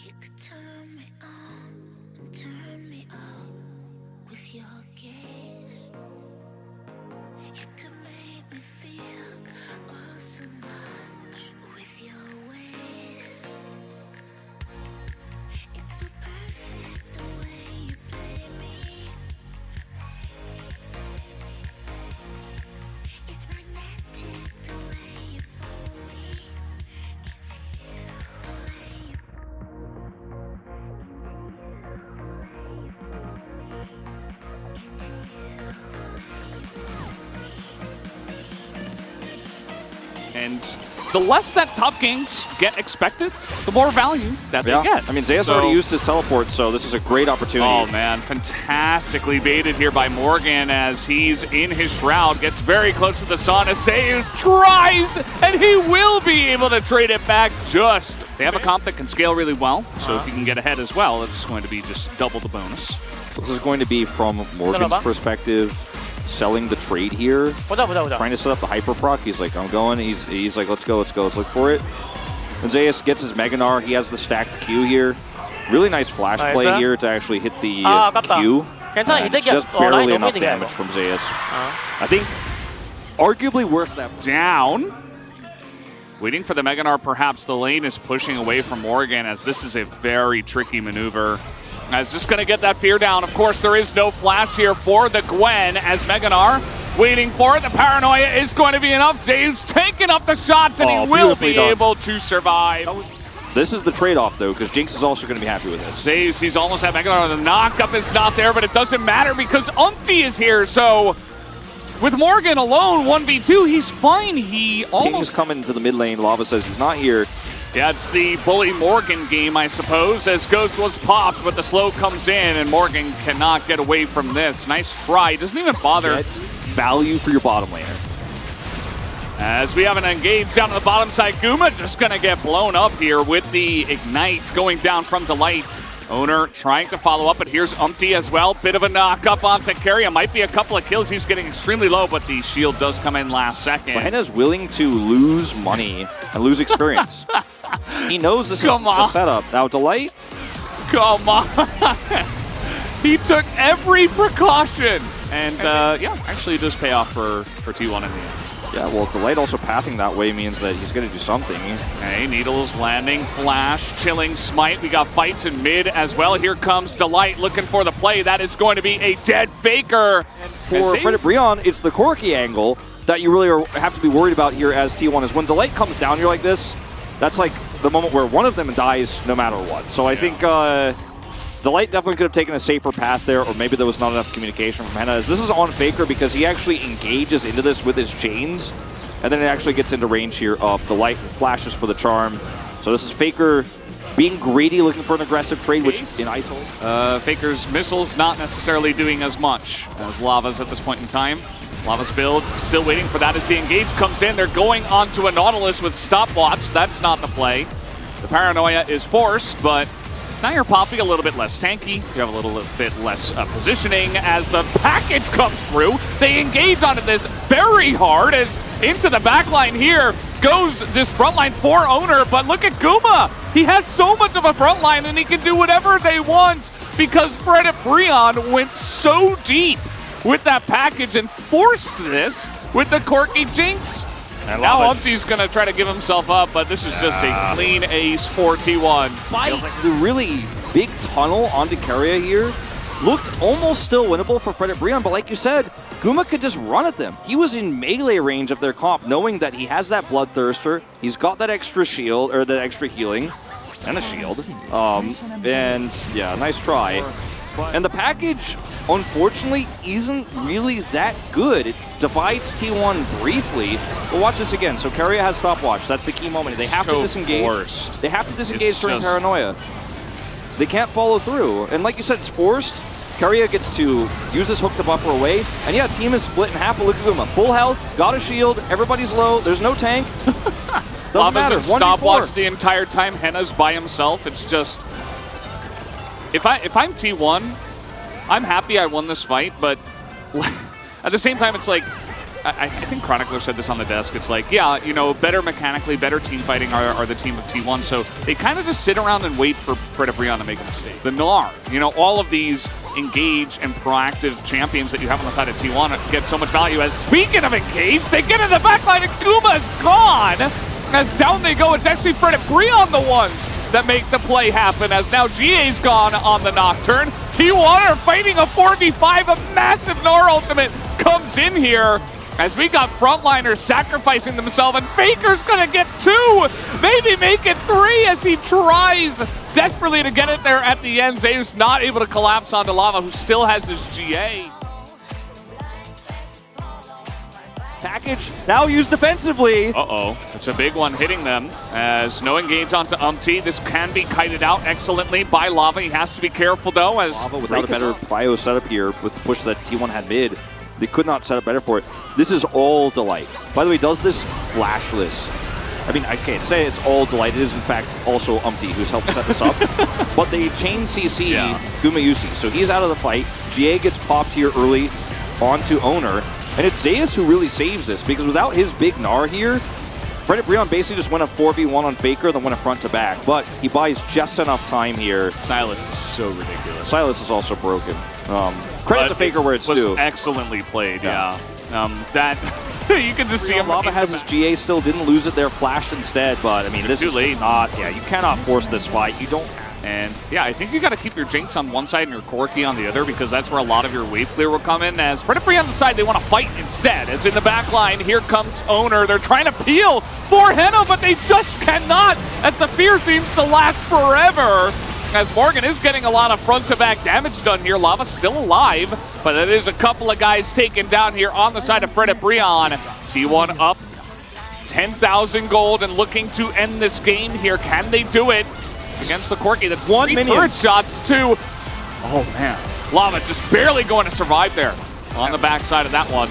You could turn me on and turn me off with your gaze. You could make me feel oh so much with your ways. It's so perfect the way you play me. It's magnetic the way you pull me into you. And the less that top games get expected, the more value that they get. I mean, Zeus already used his teleport, so this is a great opportunity. Oh, man. Fantastically baited here by Morgan as he's in his shroud. Gets very close to the sun. As Zeus tries, and he will be able to trade it back just. They have a comp that can scale really well, so if you can get ahead as well, it's going to be just double the bonus. So this is going to be, from Morgan's perspective, selling the trade here, trying to set up the hyper proc. He's like, I'm going. He's like, let's go, let's look for it. And Zeus gets his Meganar. He has the stacked Q here. Really nice flash play here to actually hit the Q. Just barely enough damage from Zeus. I think arguably worth that. Down. Waiting for the Meganar, perhaps the lane is pushing away from Morgan as this is a very tricky maneuver. As just going to get that fear down. Of course, there is no flash here for the Gwen as Meganar waiting for it. The paranoia is going to be enough. Zeus taking up the shots, and he will be able to survive. This is the trade-off, though, because Jinx is also going to be happy with this. Zeus, he's almost at Meganar. The knockup is not there, but it doesn't matter because Umpty is here. So with Morgan alone, 1v2, he's fine. He almost King's coming to the mid lane. Lava says he's not here. Yeah, it's the Bully Morgan game, I suppose, as Ghost was popped, but the slow comes in, and Morgan cannot get away from this. Nice try. Doesn't even bother. Get value for your bottom laner. As we have an engage down to the bottom side, Guma just going to get blown up here with the Ignite going down from Delight. Owner trying to follow up, but here's Umpty as well. Bit of a knock up onto Carrier. Might be a couple of kills. He's getting extremely low, but the shield does come in last second. Henna's willing to lose money and lose experience. He knows this is the setup. Now, Delight. Come on. He took every precaution. And, yeah, actually it does pay off for T1 in the end. Yeah, well, Delight also pathing that way means that he's going to do something. Okay, Needles landing, flash, chilling smite. We got fights in mid as well. Here comes Delight looking for the play. That is going to be a dead Faker. And for Frederick Breon, it's the Corki angle that you really have to be worried about here as T1 is when Delight comes down, you're like this. That's like the moment where one of them dies no matter what. So I think Delight definitely could have taken a safer path there, or maybe there was not enough communication from Henna. This is on Faker because he actually engages into this with his chains, and then it actually gets into range here of Delight and flashes for the charm. So this is Faker being greedy, looking for an aggressive trade, which in ISO. Faker's missiles not necessarily doing as much as Lava's at this point in time. Lava's build still waiting for that as the engage comes in. They're going onto a Nautilus with stopwatch. That's not the play. The paranoia is forced, but now you're popping a little bit less tanky. You have a little bit less positioning as the package comes through. They engage onto this very hard as into the backline here goes this frontline for Owner, but look at Guma. He has so much of a frontline and he can do whatever they want because Fred Breon went so deep with that package and forced this with the Corki Jinx. And now Umpty's going to try to give himself up, but this is just a clean ace for T1. The really big tunnel onto Carrier here looked almost still winnable for Frederick Breon, but like you said, Guma could just run at them. He was in melee range of their comp, knowing that he has that Bloodthirster, he's got that extra shield, or that extra healing, and a shield. And yeah, nice try. And the package, unfortunately, isn't really that good. It divides T1 briefly. But watch this again. So Carrier has stopwatch. That's the key moment. They have to disengage. They have to disengage during paranoia. They can't follow through. And like you said, it's forced. Carrier gets to use this hook to buffer away. And yeah, team is split in half. But look at Guma. Full health, got a shield, everybody's low, there's no tank. Doesn't matter. Stopwatch the entire time. Henna's by himself. It's just... If I'm T1, I'm happy I won this fight, but at the same time, it's like, I think Chronicler said this on the desk. It's like, yeah, you know, better mechanically, better team fighting are the team of T1. So they kind of just sit around and wait for Fred Brion to make a mistake. The Gnar, you know, all of these engage and proactive champions that you have on the side of T1 get so much value. As speaking of engage, they get in the backline and Guma's gone. As down they go, it's actually Fred Brion the ones that make the play happen, as now GA's gone on the Nocturne. T1 are fighting a 4v5, a massive Gnar ultimate comes in here, as we got frontliners sacrificing themselves, and Faker's gonna get 2, maybe make it 3 as he tries desperately to get it there at the end. Zeus not able to collapse onto Lava, who still has his GA. Package now used defensively. Uh-oh, it's a big one hitting them, as no engage onto Umpty. This can be kited out excellently by Lava. He has to be careful though, as Lava without a better prio setup here with the push that T1 had mid. They could not set up better for it. This is all Delight. By the way, does this flashless. I mean, I can't say it's all Delight. It is, in fact, also Umpty who's helped set this up. But they chain CC Gumayusi, so he's out of the fight. GA gets popped here early onto Owner. And it's Zeus who really saves this, because without his big Gnar here, Fred Brion basically just went a 4v1 on Faker, then went a front to back. But he buys just enough time here. Silas is so ridiculous. Silas is also broken. Credit to Faker where it's due. It was excellently played, yeah. That, you can just see him. Lava has his GA still, didn't lose it there, flashed instead. But, I mean, this is not, you cannot force this fight. You don't. And yeah, I think you got to keep your Jinx on one side and your Corki on the other, because that's where a lot of your wave clear will come in. As Fred on the side, they want to fight instead. As in the back line, here comes Owner. They're trying to peel for Henno, but they just cannot, as the fear seems to last forever. As Morgan is getting a lot of front-to-back damage done here. Lava's still alive, but it is a couple of guys taken down here on the side of Fred Brion. T1 up 10,000 gold and looking to end this game here. Can they do it? Against the Corki, that's 1 minion. Turret shots too. Oh man, Lava just barely going to survive there on the backside of that one.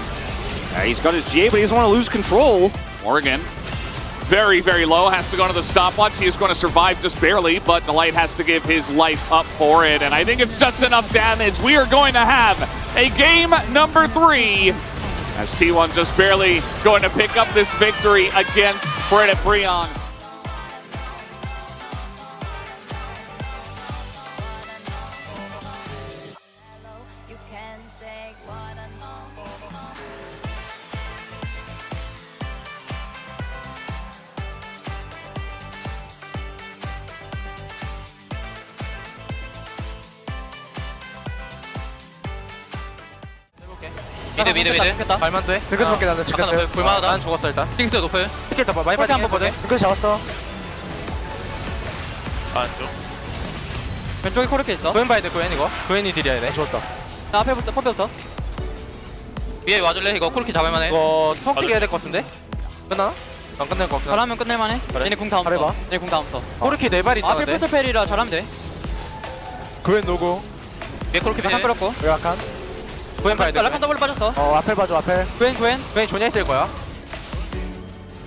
Yeah, he's got his GA, but he doesn't want to lose control. Morgan, very, very low, has to go to the stopwatch. He is going to survive just barely, but Delight has to give his life up for it, and I think it's just enough damage. We are going to have a game number 3, as T1 just barely going to pick up this victory against Fred Brion. 미드 말만 돼. 득끝밖에 나는 잠깐 높여. 볼만하다. 난 죽었어 일단. 띵스 높여. 득끝 더 많이 빠지게 한번 보자. 득끝 잡았어. 안쪽 왼쪽에 코르케 있어. 고엔 봐야 돼. 고엔 이거. 고엔이 딜이야 얘네. 좋았다. 나 앞에부터 펌프부터. 위에 와줄래? 이거 코르키 잡을만해. 이거 턱 해야 될 것 같은데. 끝나? 안 끝날 것 같긴. 잘하면 끝낼만해. 그래? 얘네 궁 다음부터. 잘해봐. 얘네 궁 다음부터. 코르키 4발 있다는데. 앞에 포트펠이라 잘하면 돼. 고엔 노고. 위에 코르키 약간 끌었고. 약간. 고엔 봐야 돼. 라칸 더블 빠졌어. 앞에 봐줘 앞에. 고엔. 고엔 존야 있을 거야.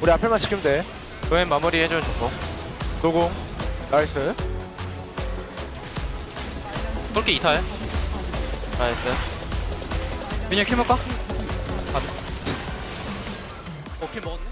우리 앞에만 지키면 돼. 고엔 마무리 해주면 좋고. 노공. 나이스. 코르키 2탈. 나이스. 민혁 킬 먹까? 킬 먹었네.